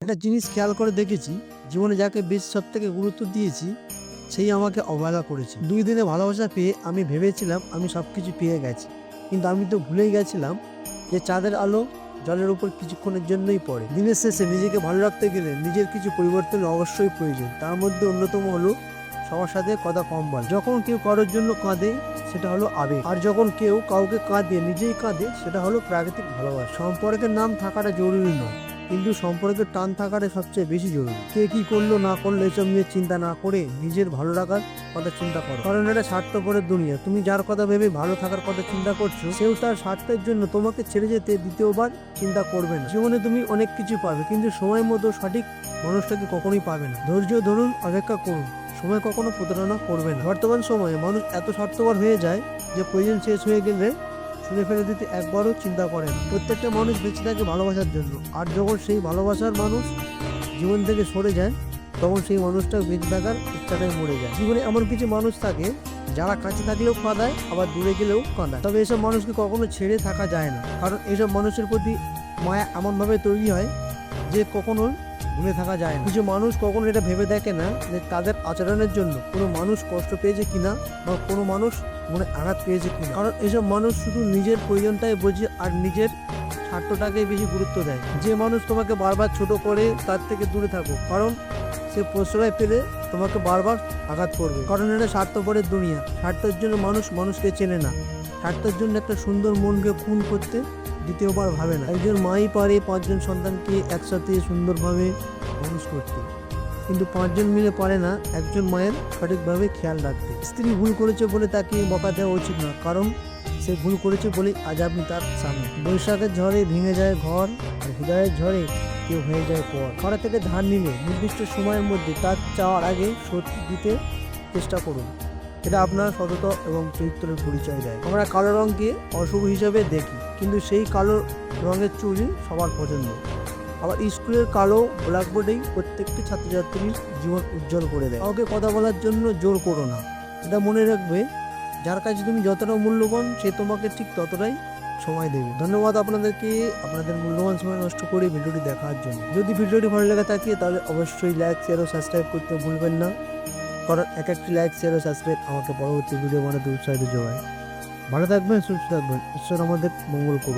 একটা জিনিস খেয়াল করে দেখেছি, জীবনে যাকে বেশ সব থেকে গুরুত্ব দিয়েছি সেই আমাকে অবহেলা করেছে। 2 দিনে ভালোবাসা পেয়ে আমি ভেবেছিলাম আমি সব কিছু পেয়ে গেছি, কিন্তু আমি তো ভুলেই গেছিলাম যে চাঁদের আলো জলের উপর কিছুক্ষণের জন্যই পড়ে। দিনের শেষে নিজেকে ভালো রাখতে গেলে নিজের কিছু পরিবর্তন অবশ্যই প্রয়োজন। তার মধ্যে অন্যতম হলো সবার সাথে কথা কম বলা। যখন কেউ কারোর জন্য কাঁদে সেটা হলো আবেগ, আর যখন কেউ কাউকে কাঁদিয়ে নিজেই কাঁদে সেটা হলো প্রাকৃতিক ভালোবাসা। সম্পর্কের নাম থাকাটা জরুরি নয়, কিন্তু সম্পর্কের টান থাকাটা সবচেয়ে বেশি জরুরি। কে কি করলো না করলো এসব নিয়ে চিন্তা না করে নিজের ভালো রাখার কথা চিন্তা করো, কারণ এটা স্বার্থপরের দুনিয়া। তুমি যার কথা ভেবে ভালো থাকার কথা চিন্তা করছো, সেও তার স্বার্থের জন্য তোমাকে ছেড়ে যেতে দ্বিতীয়বার চিন্তা করবে না। জীবনে তুমি অনেক কিছু পাবে, কিন্তু সময় মতো সঠিক মানুষটাকে কখনোই পাবে না। ধৈর্য ধরুন, অপেক্ষা করুন, সময় কখনো প্রতারণা করবে না। বর্তমান সময়ে মানুষ এত স্বার্থপর হয়ে যায় যে প্রয়োজন শেষ হয়ে গেলে ছুঁড়ে ফেলে দিতে একবারও চিন্তা করে না। প্রত্যেকটা মানুষ বেঁচে থাকে ভালোবাসার জন্য, আর যখন সেই ভালোবাসার মানুষ জীবন থেকে সরে যায় তখন সেই মানুষটা বেঁচে থাকার ইচ্ছাটাই মরে যায়। জীবনে এমন কিছু মানুষ থাকে যারা কাছে থাকলেও কাঁদায়, আবার দূরে গেলেও কাঁদায়। তবে এসব মানুষকে কখনো ছেড়ে থাকা যায় না, কারণ এইসব মানুষের প্রতি মায়া এমনভাবে তৈরি হয় যে কখনো ভুলে থাকা যায় না। কিছু মানুষ কখনো এটা ভেবে দেখে না যে তাদের আচরণের জন্য কোনো মানুষ কষ্ট পেয়েছে কিনা, বা কোনো মানুষ মনে আঘাত পেয়েছে কিনা। কারণ এসব মানুষ শুধু নিজের প্রয়োজনটাই বোঝে আর নিজের স্বার্থটাকেই বেশি গুরুত্ব দেয়। যে মানুষ তোমাকে বারবার ছোট করে তার থেকে দূরে থাকো, কারণ সে প্রশ্রয় পেলে তোমাকে বারবার আঘাত করবে। কারণ এটা স্বার্থপরের দুনিয়া। স্বার্থের জন্য মানুষ মানুষকে চেনে না। স্বার্থের জন্য একটা সুন্দর মনকে খুন করতে দ্বিতীয়বার ভাবে না। একজন মাই পারে 5 জন সন্তানকে একসাথে সুন্দরভাবে মানুষ করতে, কিন্তু 5 জন মিলে পারে না একজন মায়ের সঠিকভাবে খেয়াল রাখতে। স্ত্রী ভুল করেছে বলে তাকে বকা দেওয়া উচিত না, কারণ সে ভুল করেছে বলেই আজ আপনি তার সামনে। বৈশাখের ঝড়ে ভেঙে যায় ঘর, আর হৃদয়ের ঝড়ে কেউ হয়ে যায় পর। কারো থেকে ধার নিলে নির্দিষ্ট সময়ের মধ্যে তার চাওয়ার আগে শোধ দিতে চেষ্টা করুন। এটা আপনার সততা এবং চরিত্রের পরিচয় দেয়। আমরা কালো রঙকে অশুভ হিসাবে দেখি, কিন্তু সেই কালো রঙের চুলই সবার পছন্দ। আবার স্কুলের কালো ব্ল্যাকবোর্ডেই প্রত্যেকটি ছাত্রছাত্রীর জীবন উজ্জ্বল করে দেয়। কাউকে কথা বলার জন্য জোর করো না। এটা মনে রাখবে, যার কাছে তুমি যতটা মূল্যবান সে তোমাকে ঠিক ততটাই সময় দেবে। ধন্যবাদ আপনাদেরকে আপনাদের মূল্যবান সময় নষ্ট করে ভিডিওটি দেখার জন্য। যদি ভিডিওটি ভালো লেগে থাকে তাহলে অবশ্যই লাইক, শেয়ার ও সাবস্ক্রাইব করতে ভুলবেন না, কারণ একটি লাইক, শেয়ার ও সাবস্ক্রাইব আমাকে পরবর্তী ভিডিও বানাতে উৎসাহিত যোগায়। ভালো থাকবেন, সুস্থ থাকবেন। ঈশ্বর আমাদের মঙ্গল করুন।